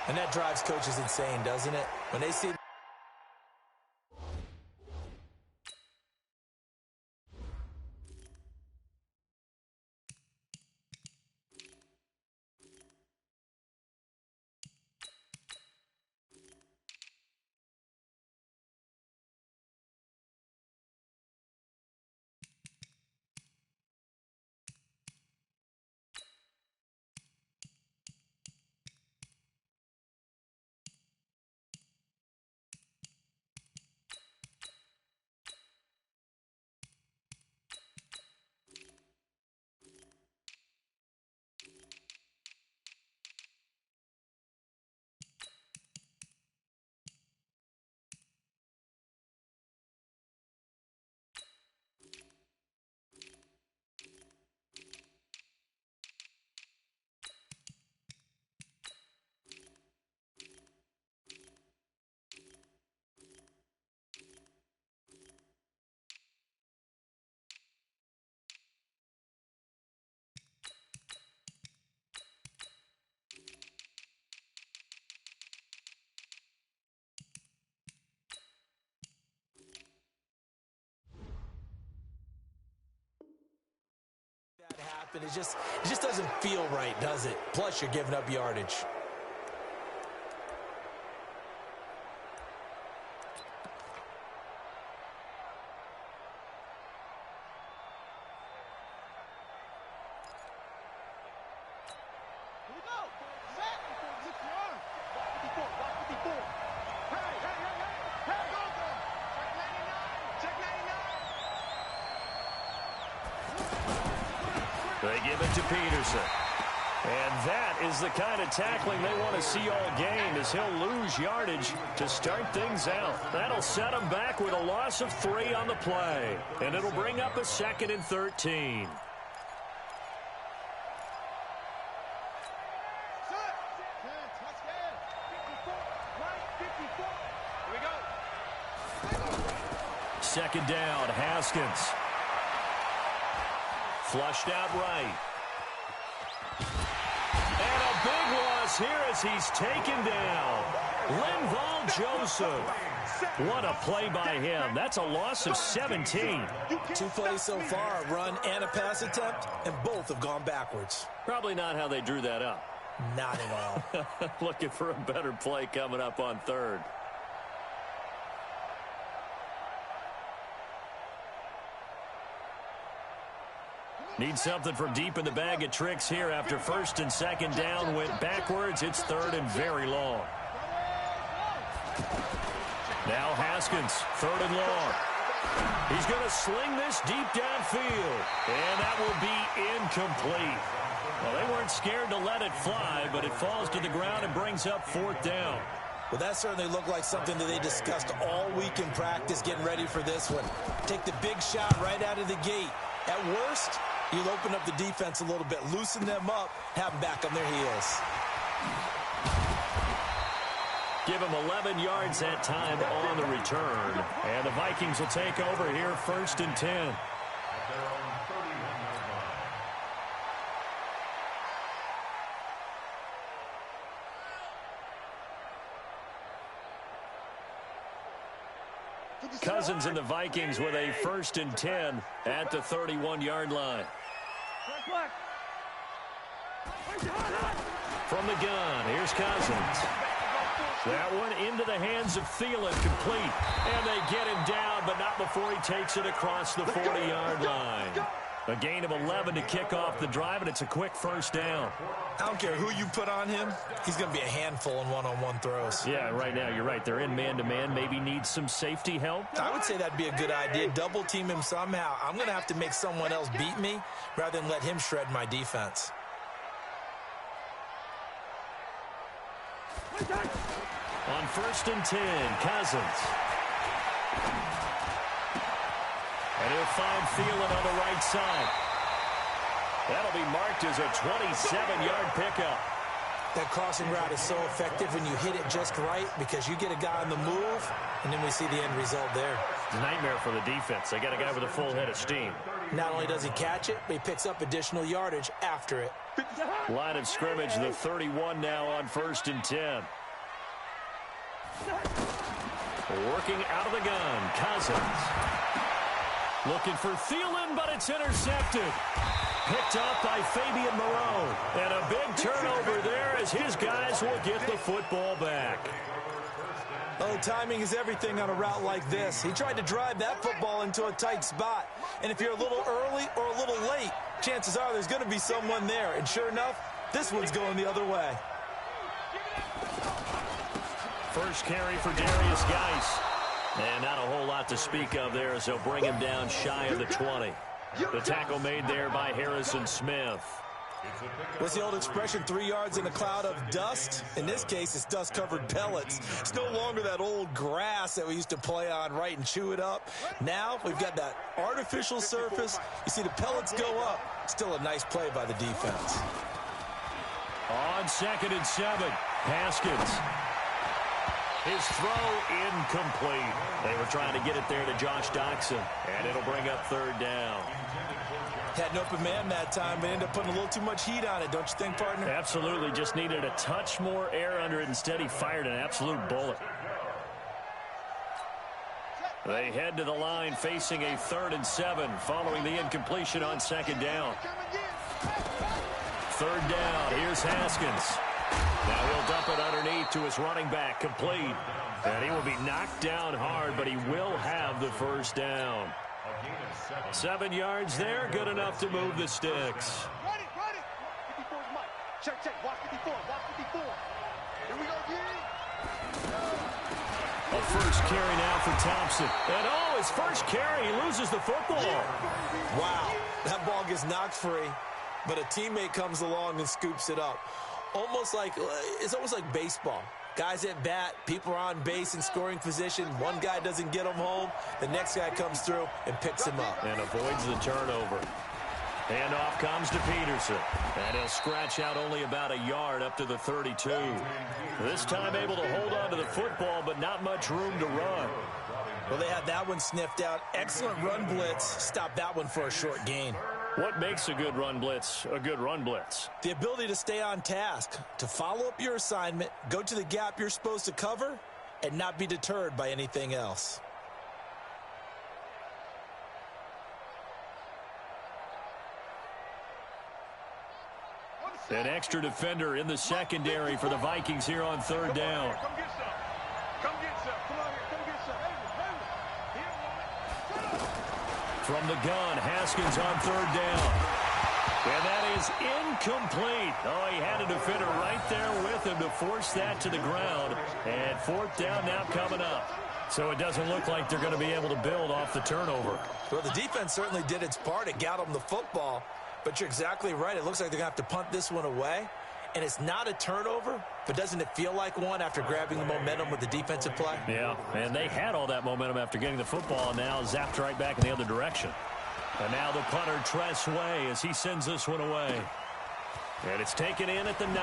And that drives coaches insane, doesn't it? When they see... It just doesn't feel right, does it? Plus, you're giving up yardage. They give it to Peterson. And that is the kind of tackling they want to see all game, as he'll lose yardage to start things out. That'll set him back with a loss of 3 on the play. And it'll bring up a 2nd and 13. Second down, Haskins. Flushed out right. And a big loss here as he's taken down. Linval Joseph. What a play by him. That's a loss of 17. 2 plays so far, a run and a pass attempt, and both have gone backwards. Probably not how they drew that up. Not at all. Looking for a better play coming up on 3rd. Need something from deep in the bag of tricks here after 1st and 2nd down went backwards. It's 3rd and very long. Now Haskins, 3rd and long. He's going to sling this deep downfield, and that will be incomplete. Well, they weren't scared to let it fly, but it falls to the ground and brings up 4th down. Well, that certainly looked like something that they discussed all week in practice, getting ready for this one. Take the big shot right out of the gate. At worst, you'll open up the defense a little bit, loosen them up, have them back on their heels. Give them 11 yards that time on the return. And the Vikings will take over here 1st and 10. Cousins and the Vikings with a 1st and 10 at the 31-yard line. From the gun, here's Cousins. That one into the hands of Thielen, complete. And they get him down, but not before he takes it across the 40-yard line. A gain of 11 to kick off the drive, and it's a quick 1st down. I don't care who you put on him. He's going to be a handful in one-on-one throws. Yeah, right now, you're right. They're in man-to-man. Maybe needs some safety help. I would say that'd be a good idea. Double team him somehow. I'm going to have to make someone else beat me rather than let him shred my defense. On 1st and 10, Cousins. And he'll find Thielen on the right side. That'll be marked as a 27-yard pickup. That crossing route is so effective when you hit it just right because you get a guy on the move, and then we see the end result there. It's a nightmare for the defense. They got a guy with a full head of steam. Not only does he catch it, but he picks up additional yardage after it. Line of scrimmage, the 31 now on 1st and 10. Working out of the gun, Cousins. Looking for Thielen, but it's intercepted. Picked up by Fabian Moreau. And a big turnover there as his guys will get the football back. Oh, timing is everything on a route like this. He tried to drive that football into a tight spot. And if you're a little early or a little late, chances are there's going to be someone there. And sure enough, this one's going the other way. First carry for Darius Geis. And not a whole lot to speak of there as they'll bring him down shy of the 20. The tackle made there by Harrison Smith. What's the old expression, 3 yards in a cloud of dust? In this case, it's dust-covered pellets. It's no longer that old grass that we used to play on, right, and chew it up. Now we've got that artificial surface. You see the pellets go up. Still a nice play by the defense. On 2nd and 7, Haskins. His throw incomplete. They were trying to get it there to Josh Doxson, and it'll bring up 3rd down. Had an open man that time, but ended up putting a little too much heat on it, don't you think, partner? Absolutely. Just needed a touch more air under it. Instead, he fired an absolute bullet. They head to the line facing a 3rd and 7 following the incompletion on 2nd down. 3rd down. Here's Haskins. Now he'll dump it underneath to his running back. Complete. And he will be knocked down hard, but he will have the 1st down. 7 yards there, good enough to move the sticks. Run it. 54 is Mike. Check. Watch 54. Here we go, A first carry now for Thompson. And his first carry, he loses the football. Wow, that ball gets knocked free, but a teammate comes along and scoops it up. It's almost like baseball. Guys at bat, people are on base in scoring position. One guy doesn't get him home. The next guy comes through and picks him up. And avoids the turnover. Handoff comes to Peterson. And he'll scratch out only about a yard up to the 32. This time able to hold on to the football, but not much room to run. Well, they had that one sniffed out. Excellent run blitz. Stop that one for a short gain. What makes a good run blitz a good run blitz? The ability to stay on task, to follow up your assignment, go to the gap you're supposed to cover, and not be deterred by anything else. An extra defender in the secondary for the Vikings here on 3rd down. Come get some. Come on here. Come get some. From the gun, Haskins on 3rd down. And that is incomplete. Oh, he had a defender right there with him to force that to the ground. And 4th down now coming up. So it doesn't look like they're going to be able to build off the turnover. Well, the defense certainly did its part. It got them the football. But you're exactly right. It looks like they're going to have to punt this one away. And it's not a turnover, but doesn't it feel like one after grabbing the momentum with the defensive play? Yeah, and they had all that momentum after getting the football, and now zapped right back in the other direction. And now the punter, Tress Way, as he sends this one away. And it's taken in at the 9.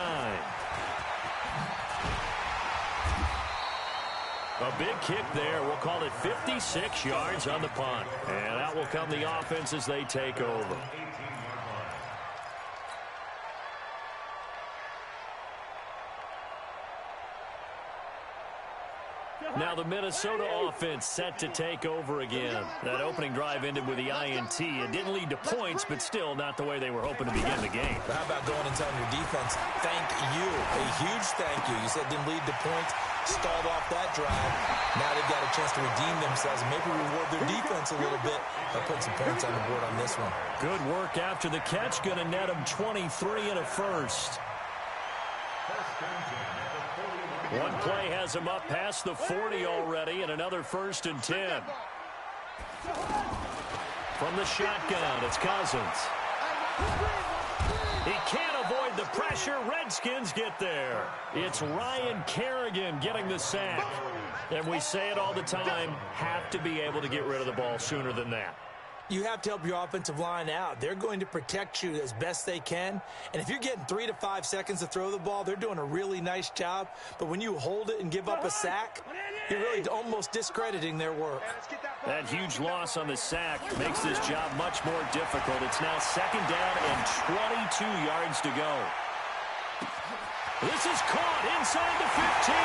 A big kick there. We'll call it 56 yards on the punt. And out will come the offense as they take over. Now the Minnesota offense set to take over again. That opening drive ended with the INT. It didn't lead to points, but still not the way they were hoping to begin the game. But how about going and telling your defense, thank you, a huge thank you. You said it didn't lead to points, stalled off that drive. Now they've got a chance to redeem themselves and maybe reward their defense a little bit by putting some points on the board on this one. Good work after the catch. Going to net them 23 and a first. One play has him up past the 40 already, and another 1st and 10. From the shotgun, it's Cousins. He can't avoid the pressure. Redskins get there. It's Ryan Kerrigan getting the sack. And we say it all the time, have to be able to get rid of the ball sooner than that. You have to help your offensive line out. They're going to protect you as best they can. And if you're getting 3 to 5 seconds to throw the ball, they're doing a really nice job. But when you hold it and give up a sack, you're really almost discrediting their work. That huge loss on the sack makes this job much more difficult. It's now 2nd down and 22 yards to go. This is caught inside the 15.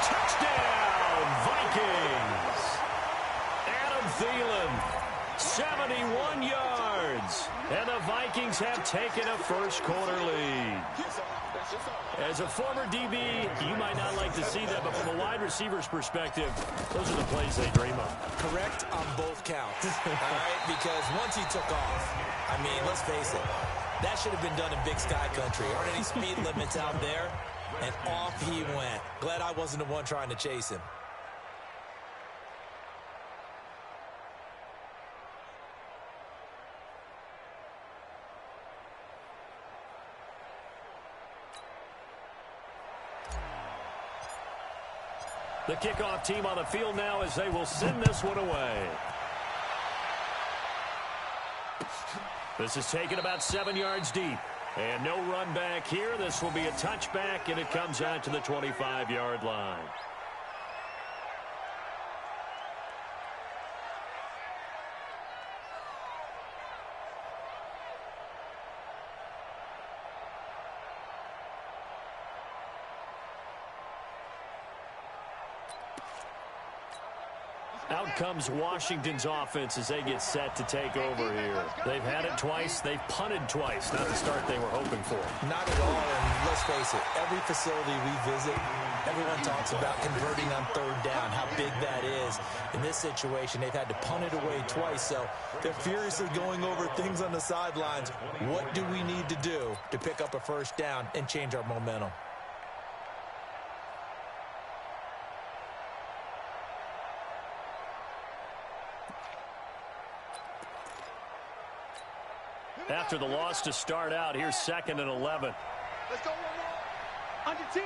Touchdown, Vikings. Adam Thielen, 71 yards. And the Vikings have taken a first-quarter lead. As a former DB, you might not like to see that, but from a wide receiver's perspective, those are the plays they dream of. Correct on both counts, all right? Because once he took off, I mean, let's face it, that should have been done in Big Sky Country. Aren't any speed limits out there? And off he went. Glad I wasn't the one trying to chase him. The kickoff team on the field now as they will send this one away. This is taken about 7 yards deep. And no run back here. This will be a touchback, and it comes out to the 25-yard line. Out comes Washington's offense as they get set to take over here. They've had it twice. They've punted twice. Not the start they were hoping for. Not at all, and let's face it, every facility we visit, everyone talks about converting on 3rd down, how big that is. In this situation, they've had to punt it away twice, so they're furiously going over things on the sidelines. What do we need to do to pick up a 1st down and change our momentum? After the loss to start out, here's 2nd and 11. Let's go one more. Under 10.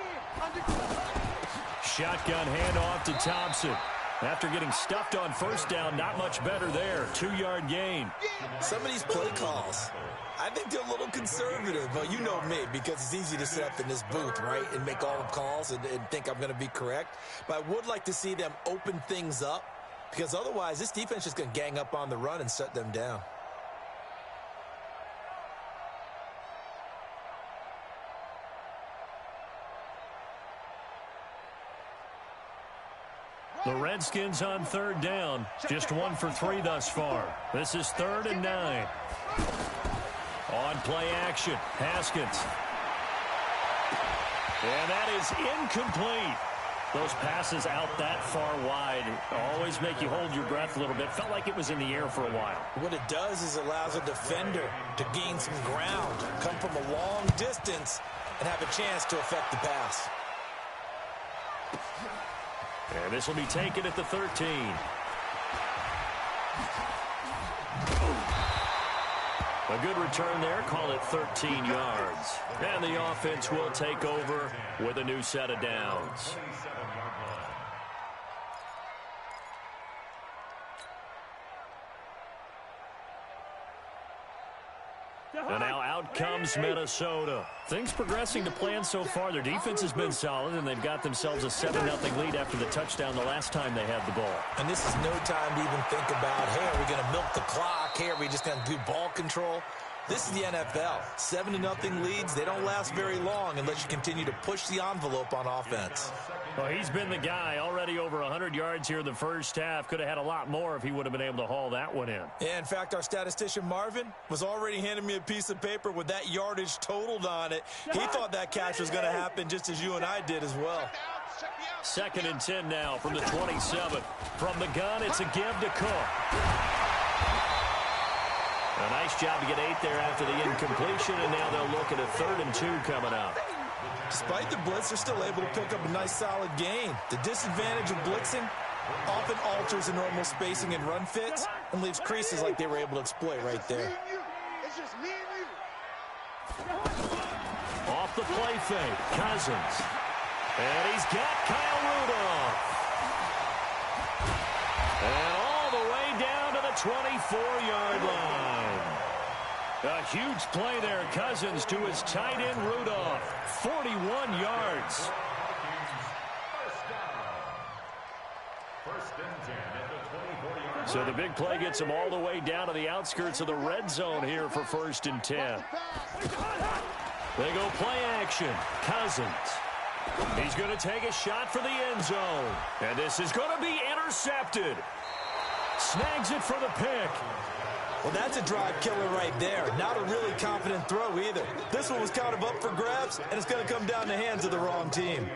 Shotgun handoff to Thompson. After getting stuffed on 1st down, not much better there. 2-yard gain. Some of these play calls, I think they're a little conservative. But you know me, because it's easy to sit up in this booth, right, and make all the calls and think I'm going to be correct. But I would like to see them open things up, because otherwise this defense is going to gang up on the run and shut them down. The Redskins on 3rd down. Just 1 for 3 thus far. This is 3rd and 9. On play action, Haskins. And that is incomplete. Those passes out that far wide always make you hold your breath a little bit. Felt like it was in the air for a while. What it does is allows a defender to gain some ground, come from a long distance, and have a chance to affect the pass. And this will be taken at the 13. A good return there. Call it 13 yards. And the offense will take over with a new set of downs. And now out comes Minnesota. Things progressing to plan so far. Their defense has been solid, and they've got themselves a 7-0 lead after the touchdown the last time they had the ball. And this is no time to even think about, hey, are we going to milk the clock? Hey, are we just going to do ball control? This is the NFL. 7-0 leads, they don't last very long unless you continue to push the envelope on offense. Well, he's been the guy. Already over 100 yards here in the first half. Could have had a lot more if he would have been able to haul that one in. Yeah, in fact, our statistician Marvin was already handing me a piece of paper with that yardage totaled on it. He thought that catch was going to happen just as you and I did as well. 2nd and 10 now from the 27. From the gun, it's a give to Cook. A nice job to get 8 there after the incompletion, and now they'll look at a 3rd and 2 coming up. Despite the blitz, they're still able to pick up a nice solid gain. The disadvantage of blitzing often alters the normal spacing and run fits and leaves creases like they were able to exploit right there. It's just me and you. Off the play fake, Cousins. And he's got Kyle Rudolph. And all the way down to the 24-yard line. A huge play there. Cousins to his tight end, Rudolph. 41 yards. So the big play gets him all the way down to the outskirts of the red zone here for 1st and 10. They go play action. Cousins. He's going to take a shot for the end zone. And this is going to be intercepted. Snags it for the pick. Well, that's a drive killer right there. Not a really confident throw either. This one was kind of up for grabs, and it's going to come down the hands of the wrong team.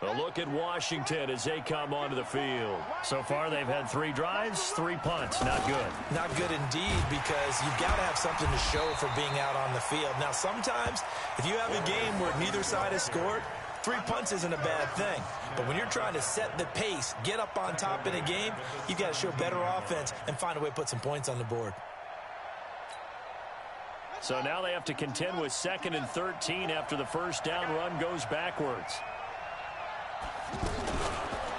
A look at Washington as they come onto the field. So far, they've had 3 drives, 3 punts. Not good. Not good indeed, because you've got to have something to show for being out on the field. Now, sometimes, if you have a game where neither side has scored, 3 punts isn't a bad thing. But when you're trying to set the pace, get up on top in a game, you've got to show better offense and find a way to put some points on the board. So now they have to contend with 2nd and 13 after the first down run goes backwards.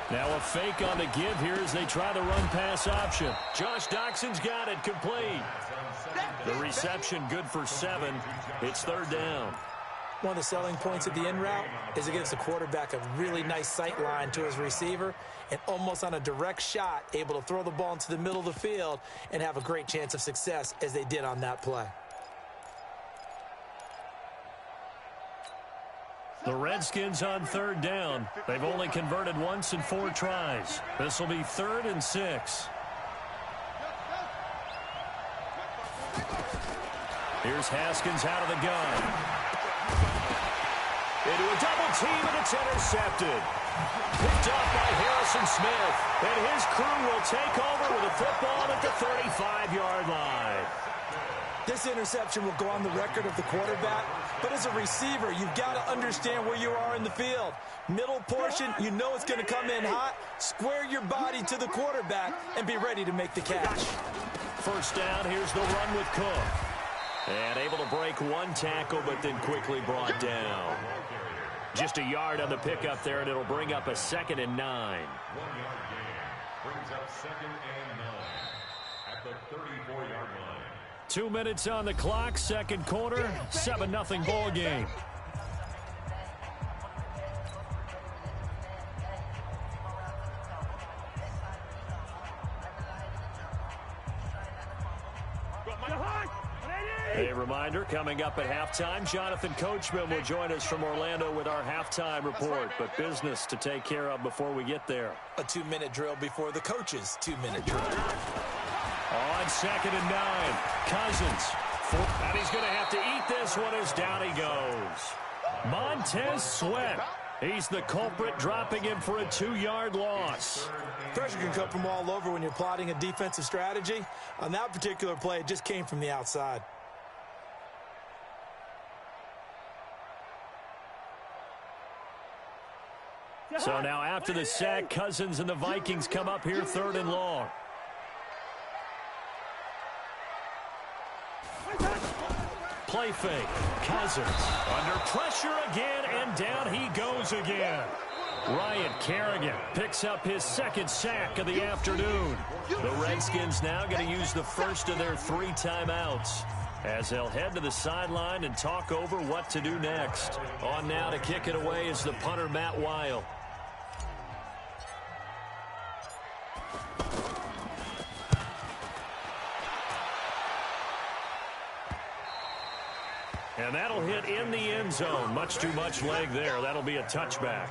Now a fake on the give here as they try the run-pass option. Josh Doxson's got it complete. The reception good for 7. It's 3rd down. One of the selling points of the in route is it gives the quarterback a really nice sight line to his receiver and almost on a direct shot able to throw the ball into the middle of the field and have a great chance of success as they did on that play. The Redskins on 3rd down. They've only converted once in 4 tries. This will be 3rd and 6. Here's Haskins out of the gun. Into a double team, and it's intercepted. Picked off by Harrison Smith. And his crew will take over with a football at the 35-yard line. This interception will go on the record of the quarterback, but as a receiver, you've got to understand where you are in the field. Middle portion, you know it's going to come in hot. Square your body to the quarterback and be ready to make the catch. First down, here's the run with Cook. And able to break 1 tackle, but then quickly brought down. Just a yard on the pickup there, and it'll bring up a 2nd and 9. 1-yard gain brings up 2nd and 9 at the 34-yard line. 2 minutes on the clock, 2nd quarter, 7-0 ball game. A reminder, coming up at halftime, Jonathan Coachman will join us from Orlando with our halftime report, but business to take care of before we get there. A 2-minute drill before the coach's 2-minute drill. On 2nd and 9, Cousins. And he's going to have to eat this one as down he goes. Montez Sweat. He's the culprit, dropping him for a 2-yard loss. Pressure can come from all over when you're plotting a defensive strategy. On that particular play, it just came from the outside. So now after the sack, Cousins and the Vikings come up here 3rd and long. Play fake. Cousins under pressure again, and down he goes again. Ryan Kerrigan picks up his 2nd sack of the afternoon. The Redskins now going to use the first of their 3 timeouts as they'll head to the sideline and talk over what to do next. On now to kick it away is the punter, Matt Weil. And that'll hit in the end zone. Much too much leg there. That'll be a touchback.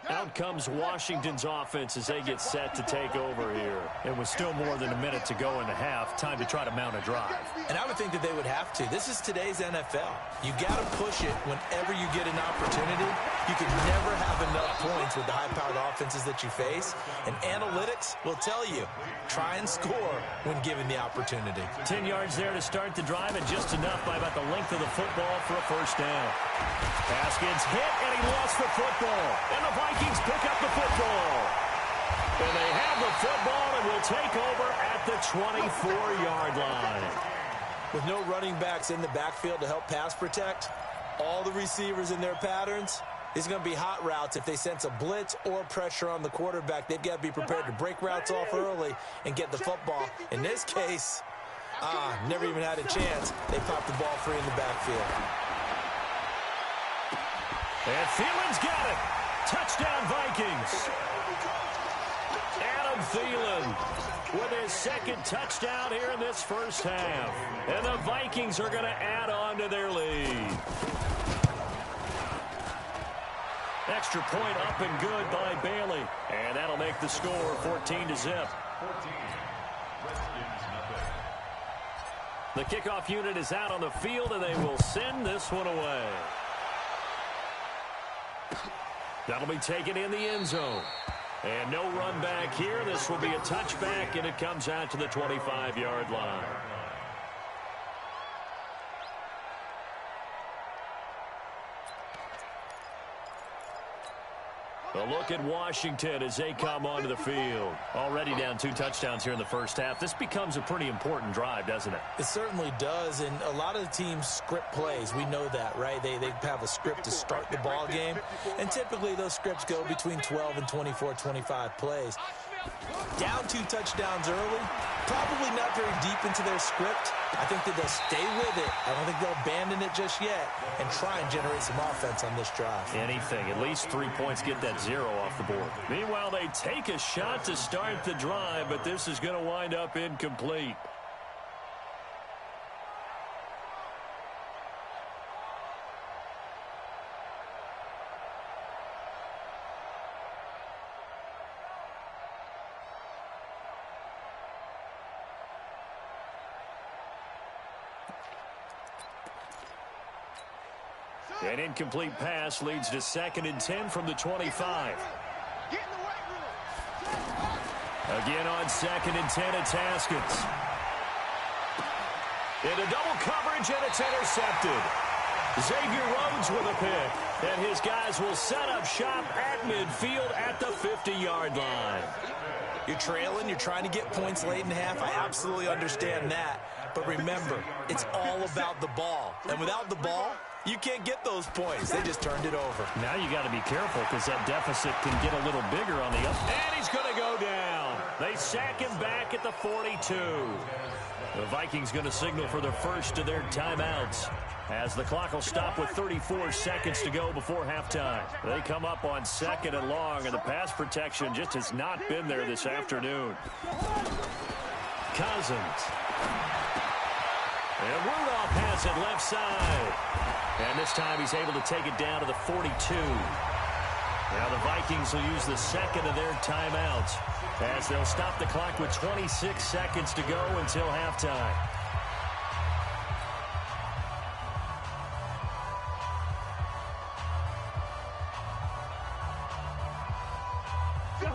Out comes Washington's offense as they get set to take over here. It was still more than a minute to go in the half. Time to try to mount a drive. And I would think that they would have to. This is today's NFL. You got to push it whenever you get an opportunity. You can never have enough points with the high-powered offenses that you face. And analytics will tell you, try and score when given the opportunity. 10 yards there to start the drive, and just enough by about the length of the football for a first down. Haskins hit, and he lost the football. And the Vikings Vikings pick up the football. And they have the football and will take over at the 24-yard line. With no running backs in the backfield to help pass protect, all the receivers in their patterns, these are going to be hot routes. If they sense a blitz or pressure on the quarterback, they've got to be prepared to break routes off early and get the football. In this case, never even had a chance. They popped the ball free in the backfield. And Thielen's got it. Touchdown, Vikings. Adam Thielen with his second touchdown here in this first half. And the Vikings are going to add on to their lead. Extra point up and good by Bailey. And that'll make the score 14-0. The kickoff unit is out on the field, and they will send this one away. That'll be taken in the end zone. And no run back here. This will be a touchback, and it comes out to the 25-yard line. A look at Washington as they come onto the field. Already down 2 touchdowns here in the first half. This becomes a pretty important drive, doesn't it? It certainly does, and a lot of the teams script plays. We know that, right? They have a script to start the ball game, and typically those scripts go between 12 and 24, 25 plays. Down 2 touchdowns early, probably not very deep into their script. I think that they'll stay with it. I don't think they'll abandon it just yet and try and generate some offense on this drive. Anything. At least 3 points, get that 0 off the board. Meanwhile, they take a shot to start the drive, but this is going to wind up incomplete. An incomplete pass leads to 2nd and 10 from the 25. Again on 2nd and 10, it's Haskins. Into double coverage, and it's intercepted. Xavier Rhodes with a pick. And his guys will set up shop at midfield at the 50-yard line. You're trailing. You're trying to get points late in half. I absolutely understand that. But remember, it's all about the ball. And without the ball, you can't get those points. They just turned it over. Now you got to be careful because that deficit can get a little bigger on the up. And he's going to go down. They sack him back at the 42. The Vikings going to signal for the first of their timeouts as the clock will stop with 34 seconds to go before halftime. They come up on 2nd and long, and the pass protection just has not been there this afternoon. Cousins. And Rudolph has it left side. And this time he's able to take it down to the 42. Now the Vikings will use the 2nd of their timeouts as they'll stop the clock with 26 seconds to go until halftime.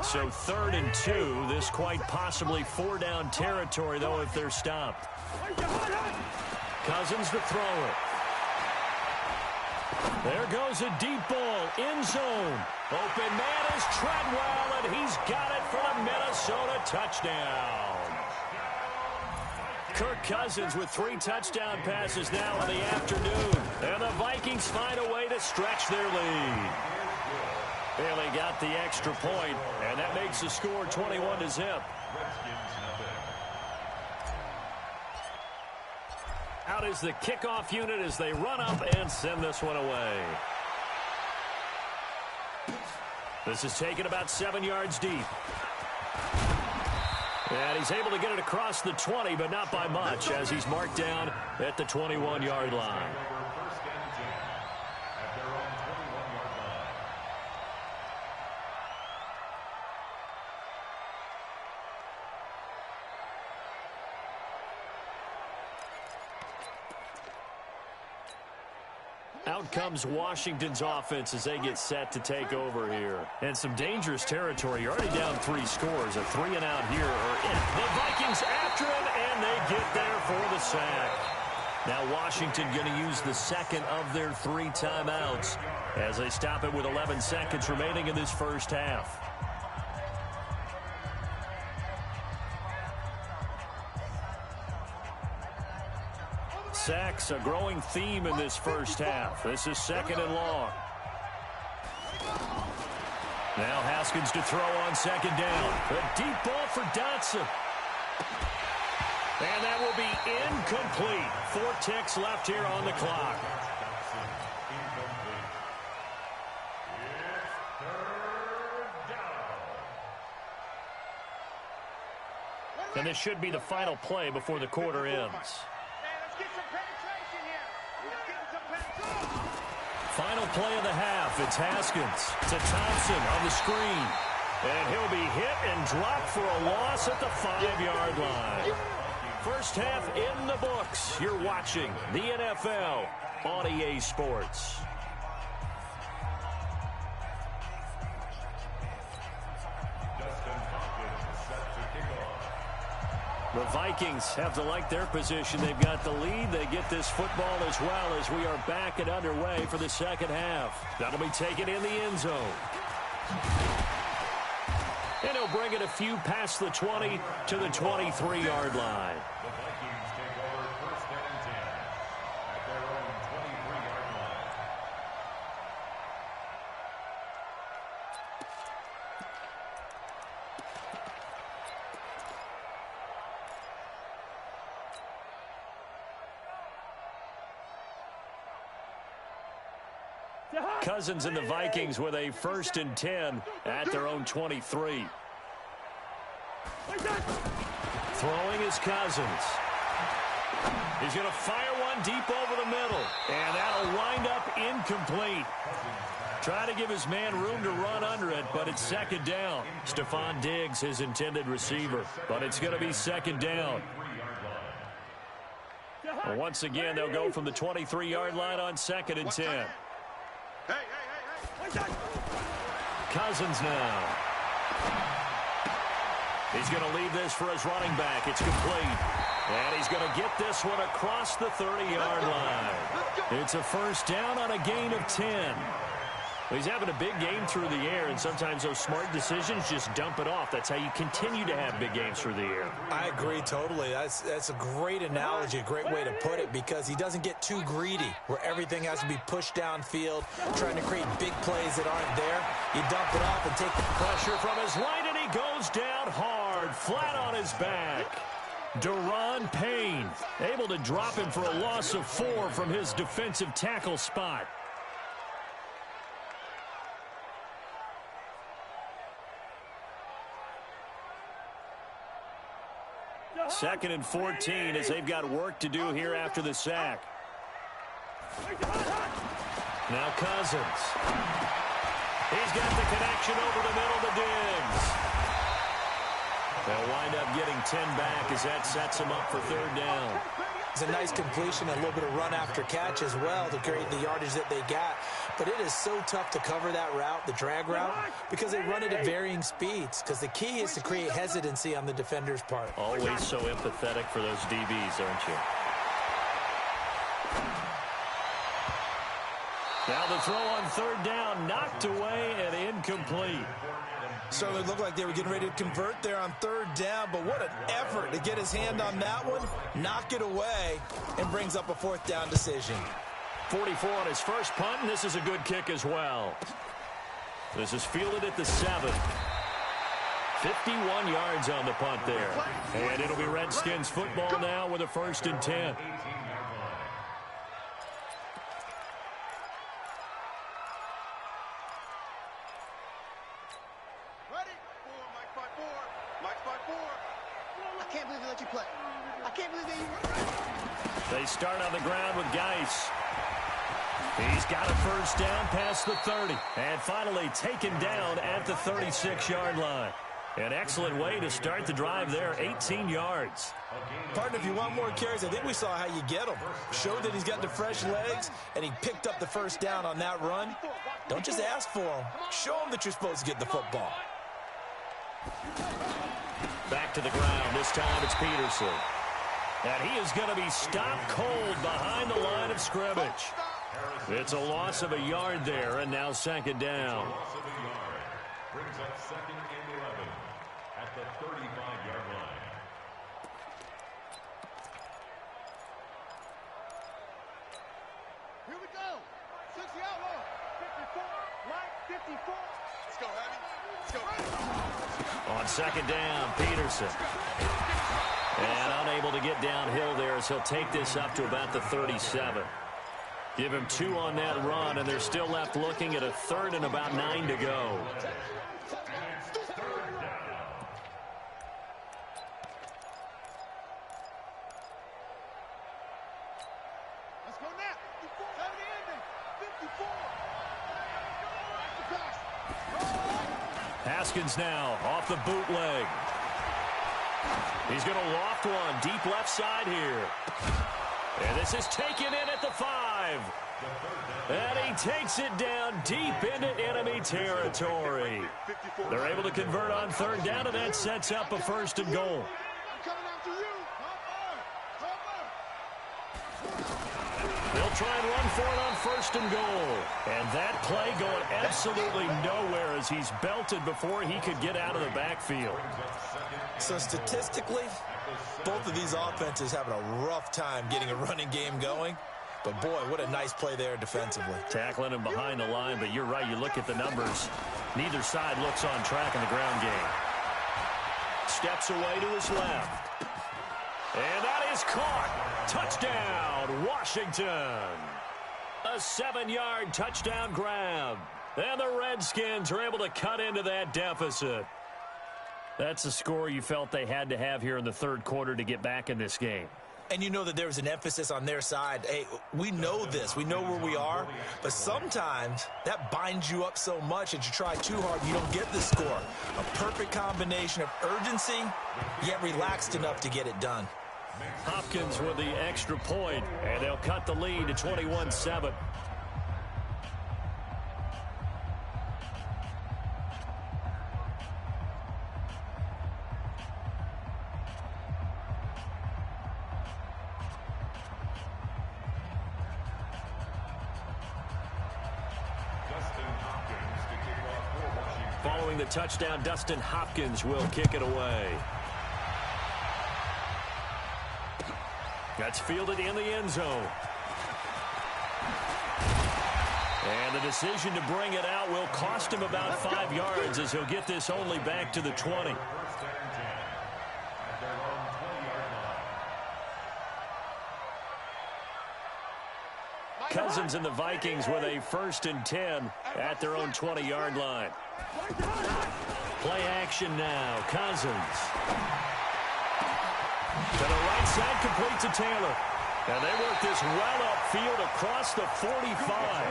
So 3rd and 2. This quite possibly 4-down territory, though, if they're stopped. Cousins to throw it. There goes a deep ball, end zone. Open man is Treadwell, and he's got it for the Minnesota touchdown. Kirk Cousins with 3 touchdown passes now in the afternoon. And the Vikings find a way to stretch their lead. Bailey got the extra point, and that makes the score 21-0. Out is the kickoff unit as they run up and send this one away. This is taken about 7 yards deep. And he's able to get it across the 20, but not by much, as he's marked down at the 21-yard line. Out comes Washington's offense as they get set to take over here. And some dangerous territory. You're already down 3 scores. A 3-and-out here or in. The Vikings after him, and they get there for the sack. Now Washington going to use the second of their 3 timeouts as they stop it with 11 seconds remaining in this first half. Sacks, a growing theme in this first half. This is 2nd and long. Now Haskins to throw on 2nd down. A deep ball for Dotson. And that will be incomplete. 4 ticks left here on the clock. And this should be the final play before the quarter ends. Final play of the half. It's Haskins to Thompson on the screen. And he'll be hit and dropped for a loss at the 5-yard line. First half in the books. You're watching the NFL on EA Sports. The Vikings have to like their position. They've got the lead. They get this football as well as we are back and underway for the second half. That'll be taken in the end zone. And he'll bring it a few past the 20 to the 23-yard line. The Vikings take over 1st and 10 at their own 23-yard line. Cousins and the Vikings with a 1st and 10 at their own 23. Throwing is Cousins. He's going to fire one deep over the middle. And that'll wind up incomplete. Try to give his man room to run under it, but it's 2nd down. Stephon Diggs, his intended receiver. But it's going to be 2nd down. And once again, they'll go from the 23-yard line on 2nd and 10. Cousins now. He's going to leave this for his running back. It's complete. And he's going to get this one across the 30-yard line. It's a 1st down on a gain of 10. He's having a big game through the air, and sometimes those smart decisions just dump it off. That's how you continue to have big games through the air. I agree totally. That's a great analogy, a great way to put it, because he doesn't get too greedy where everything has to be pushed downfield, trying to create big plays that aren't there. You dump it off and take the pressure from his right, and he goes down hard, flat on his back. Deron Payne able to drop him for a loss of 4 from his defensive tackle spot. 2nd and 14 as they've got work to do here after the sack. Now Cousins. He's got the connection over the middle to Diggs. They'll wind up getting 10 back as that sets him up for 3rd down. It's a nice completion, a little bit of run after catch as well to create the yardage that they got. But it is so tough to cover that route, the drag route, because they run it at varying speeds. Because the key is to create hesitancy on the defender's part. Always so empathetic for those DBs, aren't you? Now the throw on 3rd down, knocked away and incomplete. Certainly looked like they were getting ready to convert there on 3rd down, but what an effort to get his hand on that one, knock it away, and brings up a 4th down decision. 44 on his first punt, and this is a good kick as well. This is fielded at the 7. 51 yards on the punt there. And it'll be Redskins football now with a 1st and 10. They start on the ground with Geis. He's got a 1st down past the 30. And finally taken down at the 36-yard line. An excellent way to start the drive there, 18 yards. Partner, if you want more carries, I think we saw how you get them. Showed that he's got the fresh legs, and he picked up the 1st down on that run. Don't just ask for him. Show him that you're supposed to get the football. Back to the ground. This time it's Peterson. And he is going to be stopped cold behind the line of scrimmage. It's a loss of a yard there, and now second down. Loss of a yard. Brings up second and 11 at the 35-yard line. Here we go. 60 outlaw. 54. Line 54. Let's go, Heavy. Let's go. On second down, Peterson. And unable to get downhill there as he'll take this up to about the 37. Give him 2 on that run, and they're still left looking at a third and about 9 to go. Let's go now. 54. 54. Haskins now off the bootleg. He's going to loft one deep left side here. And this is taken in at the 5. And he takes it down deep into enemy territory. They're able to convert on third down, and that sets up a first and goal. They'll try and run for it on first and goal. And that play going absolutely nowhere as he's belted before he could get out of the backfield. So statistically, both of these offenses having a rough time getting a running game going. But, boy, what a nice play there defensively. Tackling him behind the line, but you're right. You look at the numbers. Neither side looks on track in the ground game. Steps away to his left. And that is caught. Touchdown, Washington. A 7-yard touchdown grab. And the Redskins are able to cut into that deficit. That's a score you felt they had to have here in the third quarter to get back in this game. And you know that there was an emphasis on their side. Hey, we know this. We know where we are. But sometimes that binds you up so much that you try too hard, you don't get the score. A perfect combination of urgency, yet relaxed enough to get it done. Hopkins with the extra point, and they'll cut the lead to 21-7. Following the touchdown, Dustin Hopkins will kick it away. That's fielded in the end zone. And the decision to bring it out will cost him about 5 yards as he'll get this only back to the 20. Cousins and the Vikings with a 1st and 10 at their own 20-yard line. Play action now. Cousins. To the right side, complete to Taylor. And they work this well upfield across the 45.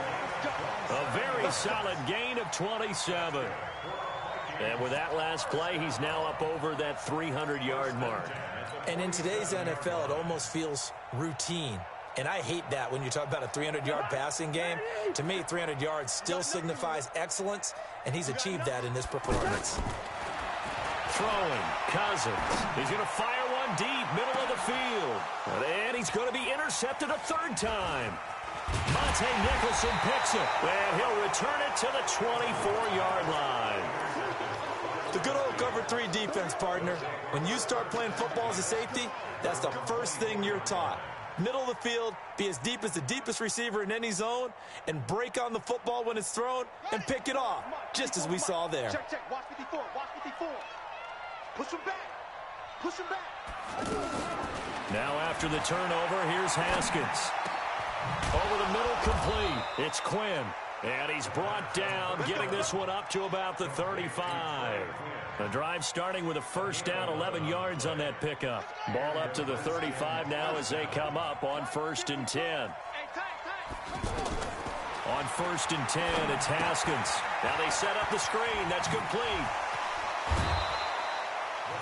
A very solid gain of 27. And with that last play, he's now up over that 300-yard mark. And in today's NFL, it almost feels routine. And I hate that when you talk about a 300-yard passing game. To me, 300 yards still signifies excellence, and he's achieved that in this performance. Throwing, Cousins. He's going to fire one deep, middle of the field. And he's going to be intercepted a 3rd time. Monte Nicholson picks it, and he'll return it to the 24-yard line. The good old cover 3 defense, partner. When you start playing football as a safety, that's the first thing you're taught. Middle of the field, be as deep as the deepest receiver in any zone, and break on the football when it's thrown and pick it off, just as we saw there. Check, check. Watch 54. Watch 54. Push him back. Push him back. Now after the turnover, here's Haskins. Over the middle, complete. It's Quinn. And he's brought down, getting this one up to about the 35. The drive starting with a 1st down, 11 yards on that pickup. Ball up to the 35 now as they come up on 1st and 10. On 1st and 10, it's Haskins. Now they set up the screen. That's complete.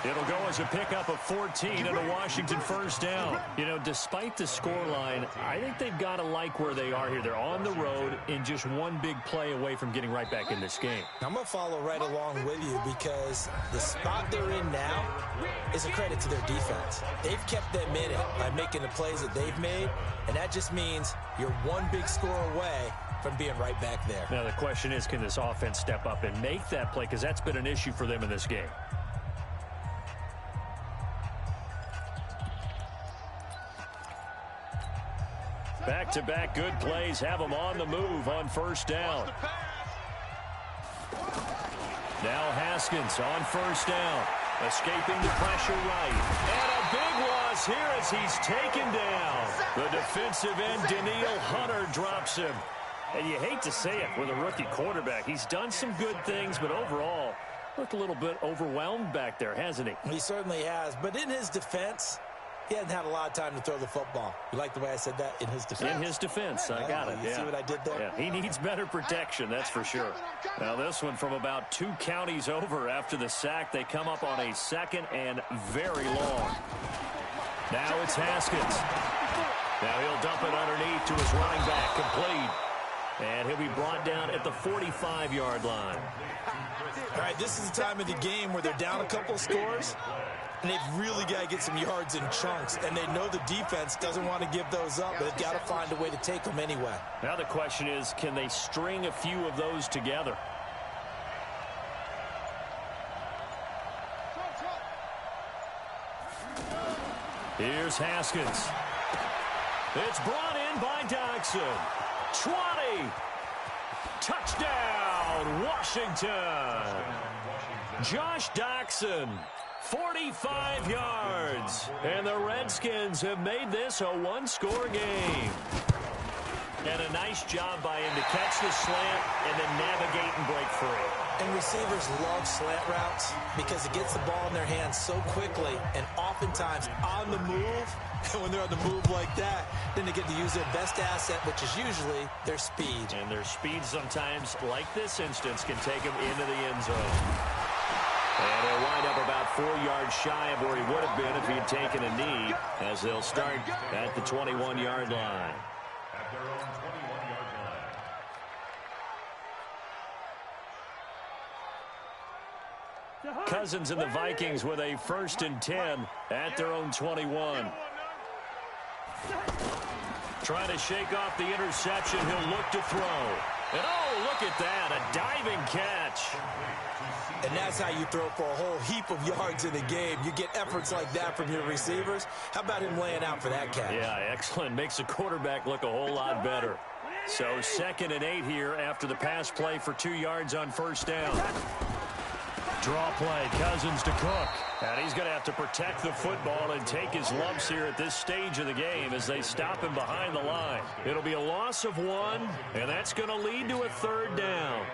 It'll go as a pickup of 14 and a Washington first down. You know, despite the scoreline, I think they've got to like where they are here. They're on the road and just one big play away from getting right back in this game. I'm going to follow right along with you because the spot they're in now is a credit to their defense. They've kept them in it by making the plays that they've made, and that just means you're one big score away from being right back there. Now, the question is, can this offense step up and make that play? Because that's been an issue for them in this game. Back-to-back good plays have them on the move on first down. Now Haskins on first down. Escaping the pressure right. And a big loss here as he's taken down. The defensive end, Danielle Hunter, drops him. And you hate to say it with a rookie quarterback. He's done some good things, but overall, looked a little bit overwhelmed back there, hasn't he? He certainly has. But in his defense, he hasn't had a lot of time to throw the football. You like the way I said that? In his defense? In his defense. I got it. You see what I did there? Yeah, he needs better protection, that's for sure. Now this one from about 2 counties over after the sack. They come up on a second and very long. Now it's Haskins. Now he'll dump it underneath to his running back, complete. And he'll be brought down at the 45-yard line. All right, this is the time of the game where they're down a couple of scores, and they've really got to get some yards in chunks, and they know the defense doesn't want to give those up, but they've got to find a way to take them anyway. Now the question is, can they string a few of those together? Here's Haskins. It's brought in by Dodson. 20. Touchdown, Washington. Josh Doctson, 45 yards. And the Redskins have made this a one-score game. And a nice job by him to catch the slant and then navigate and break free. And receivers love slant routes because it gets the ball in their hands so quickly and oftentimes on the move. And when they're on the move like that, then they get to use their best asset, which is usually their speed. And their speed sometimes, like this instance, can take them into the end zone. And he'll wind up about 4 yards shy of where he would have been if he had taken a knee, as they'll start at the 21-yard line. At their own 21-yard line. Cousins and the Vikings with a 1st and 10 at their own 21. Trying to shake off the interception. He'll look to throw. And oh, look at that, a diving catch. And that's how you throw for a whole heap of yards in the game. You get efforts like that from your receivers. How about him laying out for that catch? Yeah, excellent. Makes the quarterback look a whole lot better. So 2nd and 8 here after the pass play for 2 yards on first down. Draw play, Cousins to Cook. And he's going to have to protect the football and take his lumps here at this stage of the game as they stop him behind the line. It'll be a loss of 1, and that's going to lead to a 3rd down.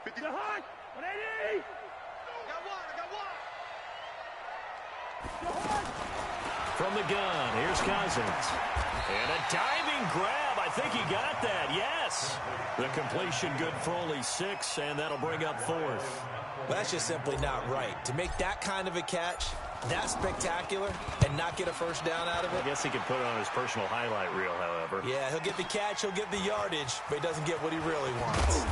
50. 180. From the gun, here's Cousins. And a diving grab. I think he got that. Yes. The completion good for only 6, and that'll bring up 4th. Well, that's just simply not right. To make that kind of a catch, that spectacular, and not get a first down out of it. I guess he could put it on his personal highlight reel, however. Yeah, he'll get the catch, he'll get the yardage, but he doesn't get what he really wants.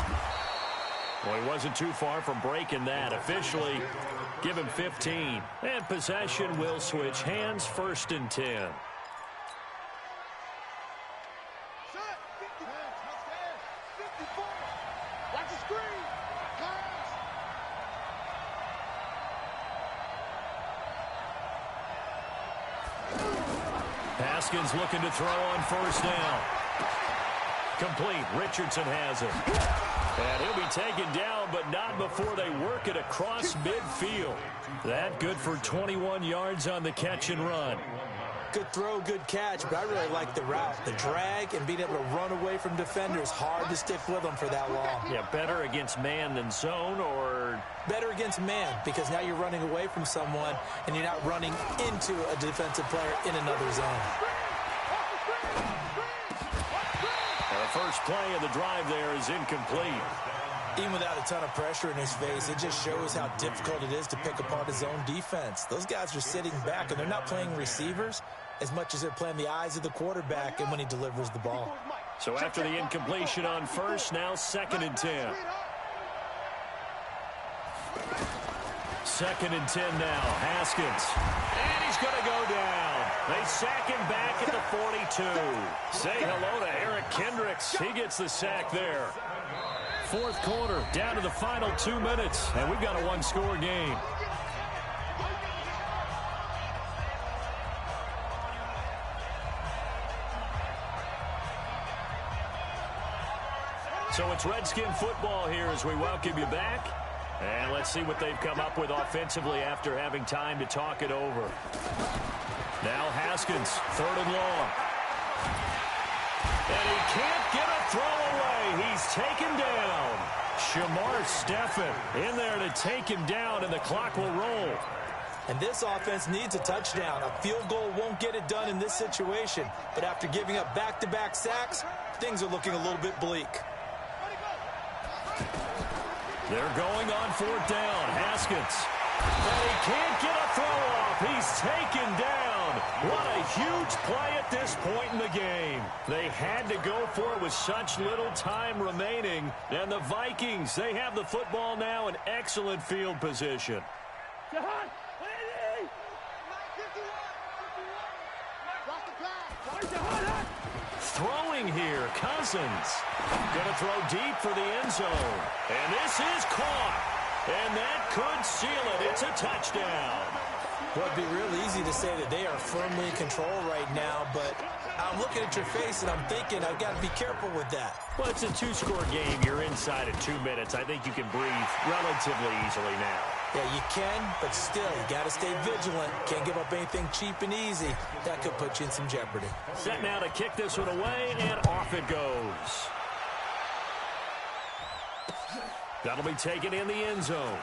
Well, he wasn't too far from breaking that. Officially, give him 15. And possession will switch hands, 1st and 10. Haskins looking to throw on first down. Complete. Richardson has it. And he'll be taken down, but not before they work it across midfield. That good for 21 yards on the catch and run. Good throw, good catch, but I really like the route. The drag and being able to run away from defenders, hard to stick with them for that long. Yeah, better against man than zone, or? Better against man, because now you're running away from someone and you're not running into a defensive player in another zone. The first play of the drive there is incomplete. Even without a ton of pressure in his face, it just shows how difficult it is to pick apart his own defense. Those guys are sitting back, and they're not playing receivers as much as they're playing the eyes of the quarterback and when he delivers the ball. So after the incompletion on first, now 2nd and 10. 2nd and 10 now. Haskins. And he's going to go down. They sack him back at the 42. Say hello to Eric Kendricks. He gets the sack there. 4th quarter, down to the final 2 minutes, and we've got a one-score game. So it's Redskin football here as we welcome you back. And let's see what they've come up with offensively after having time to talk it over. Now Haskins, 3rd and long. And he can't get a throw away. He's taken down. Shamar Stephen in there to take him down, and the clock will roll. And this offense needs a touchdown. A field goal won't get it done in this situation. But after giving up back-to-back sacks, things are looking a little bit bleak. They're going on 4th down. Haskins. And he can't get a throw off. He's taken down. What a huge play at this point in the game. They had to go for it with such little time remaining. And the Vikings, they have the football now in excellent field position. Throwing here, Cousins. Gonna throw deep for the end zone. And this is caught. And that could seal it. It's a touchdown. Well, it'd be real easy to say that they are firmly in control right now, but I'm looking at your face and I'm thinking I've got to be careful with that. Well, it's a 2-score game. You're inside of 2 minutes. I think you can breathe relatively easily now. Yeah, you can, but still, you got to stay vigilant. Can't give up anything cheap and easy. That could put you in some jeopardy. Set now to kick this one away, and off it goes. That'll be taken in the end zone.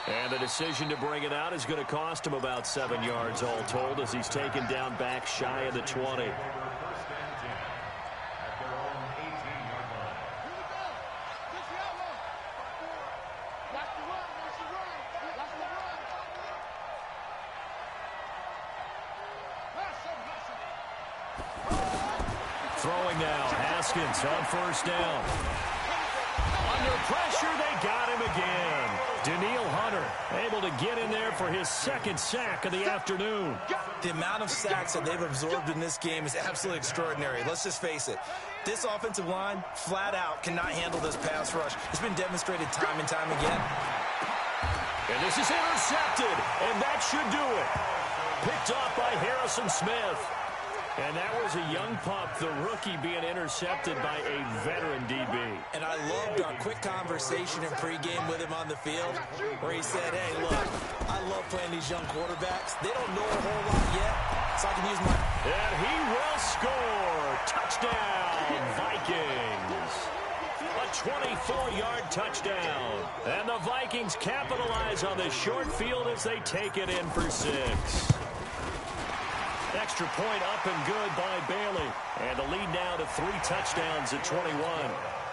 And the decision to bring it out is going to cost him about 7 yards all told as he's taken down back shy of the 20. Throwing now, Haskins on 1st down. Under pressure, they got him again. Daniil Hunter able to get in there for his 2nd sack of the afternoon. The amount of sacks that they've absorbed in this game is absolutely extraordinary. Let's just face it. This offensive line, flat out, cannot handle this pass rush. It's been demonstrated time and time again. And this is intercepted, and that should do it. Picked off by Harrison Smith. And that was a young pup, the rookie, being intercepted by a veteran DB. And I loved our quick conversation in pregame with him on the field where he said, hey, look, I love playing these young quarterbacks. They don't know a whole lot yet, so I can use my... And he will score. Touchdown, Vikings. A 24-yard touchdown. And the Vikings capitalize on this short field as they take it in for 6. Extra point up and good by Bailey. And the lead now to 3 touchdowns at 21.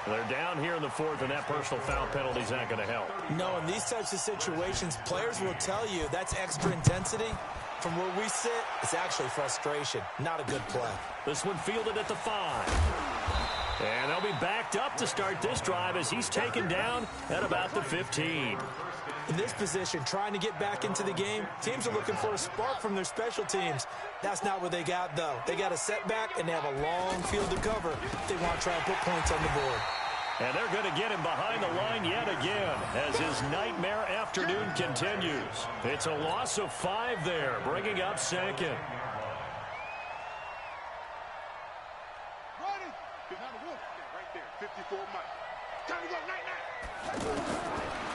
They're down here in the 4th, and that personal foul penalty is not going to help. No, in these types of situations, players will tell you that's extra intensity. From where we sit, it's actually frustration. Not a good play. This one fielded at the 5. And they'll be backed up to start this drive as he's taken down at about the 15. In this position, trying to get back into the game, teams are looking for a spark from their special teams. That's not what they got, though. They got a setback, and they have a long field to cover if they want to try and put points on the board. And they're going to get him behind the line yet again as his nightmare afternoon continues. It's a loss of 5 there, bringing up 2nd. Right there, 54 Mike. Time to go, night.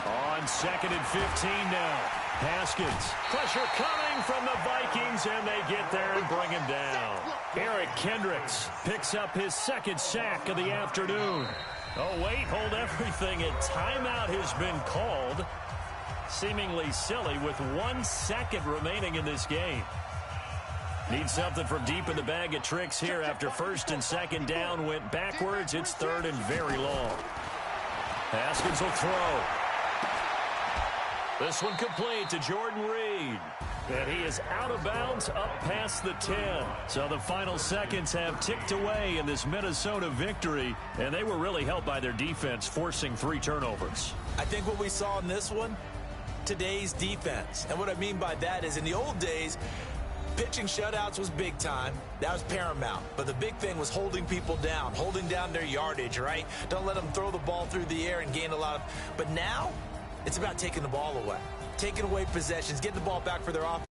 On 2nd and 15 now. Haskins. Pressure coming from the Vikings, and they get there and bring him down. Eric Kendricks picks up his 2nd sack of the afternoon. Oh, wait, hold everything. A timeout has been called. Seemingly silly with 1 second remaining in this game. Need something from deep in the bag of tricks here after first and second down went backwards. It's third and very long. Haskins will throw. This one complete to Jordan Reed. And he is out of bounds up past the 10. So the final seconds have ticked away in this Minnesota victory. And they were really helped by their defense, forcing 3 turnovers. I think what we saw in this one, today's defense. And what I mean by that is in the old days, pitching shutouts was big time. That was paramount. But the big thing was holding people down, holding down their yardage, right? Don't let them throw the ball through the air and gain a lot of... But now, it's about taking the ball away. Taking away possessions, getting the ball back for their offense.